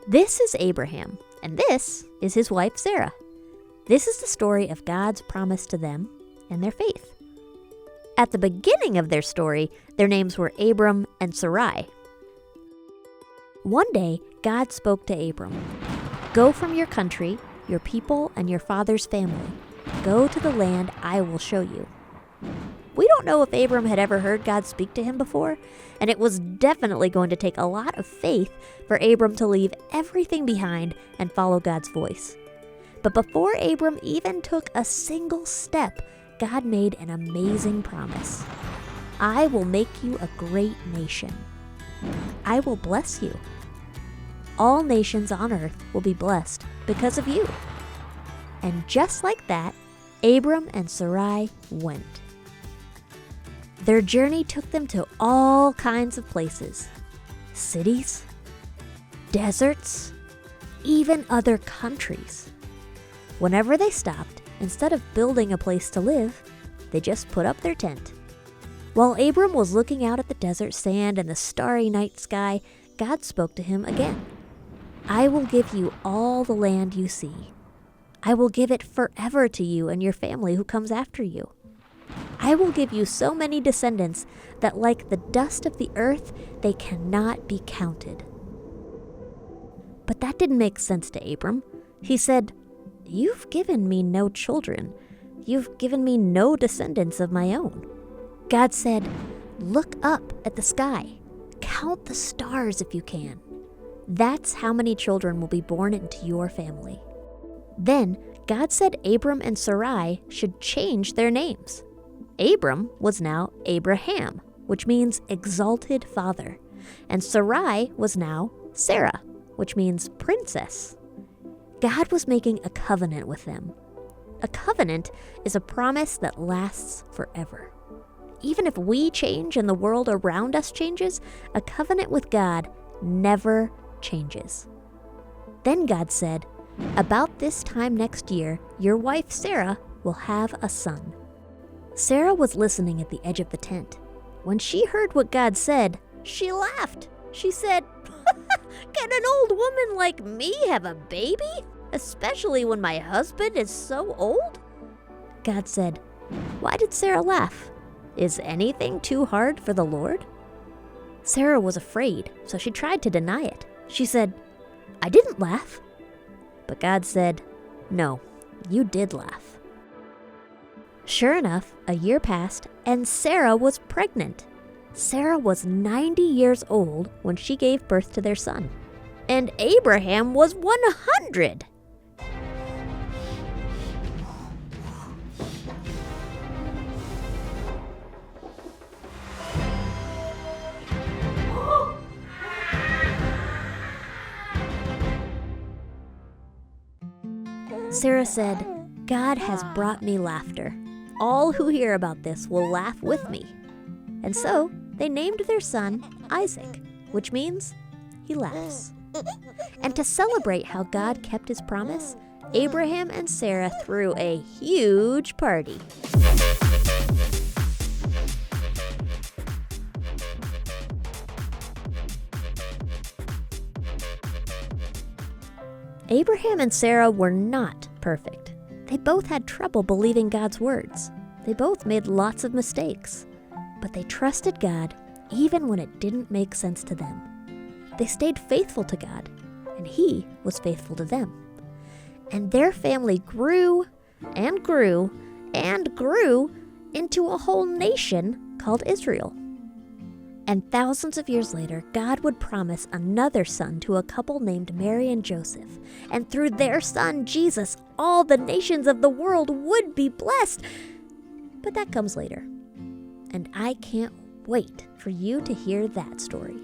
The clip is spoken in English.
This is Abraham, and this is his wife Sarah. This is the story of God's promise to them and their faith. At the beginning of their story, their names were Abram and Sarai. One day, God spoke to Abram, "Go from your country, your people, and your father's family. Go to the land I will show you." We don't know if Abram had ever heard God speak to him before, and it was definitely going to take a lot of faith for Abram to leave everything behind and follow God's voice. But before Abram even took a single step, God made an amazing promise. "I will make you a great nation. I will bless you. All nations on earth will be blessed because of you." And just like that, Abram and Sarai went. Their journey took them to all kinds of places. Cities, deserts, even other countries. Whenever they stopped, instead of building a place to live, they just put up their tent. While Abram was looking out at the desert sand and the starry night sky, God spoke to him again. "I will give you all the land you see. I will give it forever to you and your family who comes after you. I will give you so many descendants that like the dust of the earth, they cannot be counted." But that didn't make sense to Abram. He said, "You've given me no children. You've given me no descendants of my own." God said, "Look up at the sky. Count the stars if you can. That's how many children will be born into your family." Then God said Abram and Sarai should change their names. Abram was now Abraham, which means exalted father, and Sarai was now Sarah, which means princess. God was making a covenant with them. A covenant is a promise that lasts forever. Even if we change and the world around us changes, a covenant with God never changes. Then God said, "About this time next year, your wife Sarah will have a son." Sarah was listening at the edge of the tent. When she heard what God said, she laughed. She said, "Can an old woman like me have a baby? Especially when my husband is so old?" God said, "Why did Sarah laugh? Is anything too hard for the Lord?" Sarah was afraid, so she tried to deny it. She said, "I didn't laugh." But God said, "No, you did laugh." Sure enough, a year passed, and Sarah was pregnant. Sarah was 90 years old when she gave birth to their son. And Abraham was 100. Sarah said, "God has brought me laughter. All who hear about this will laugh with me." And so they named their son Isaac, which means he laughs. And to celebrate how God kept his promise, Abraham and Sarah threw a huge party. Abraham and Sarah were not perfect. They both had trouble believing God's words. They both made lots of mistakes. But they trusted God even when it didn't make sense to them. They stayed faithful to God, and He was faithful to them. And their family grew and grew and grew into a whole nation called Israel. And thousands of years later, God would promise another son to a couple named Mary and Joseph. And through their son, Jesus, all the nations of the world would be blessed. But that comes later. And I can't wait for you to hear that story.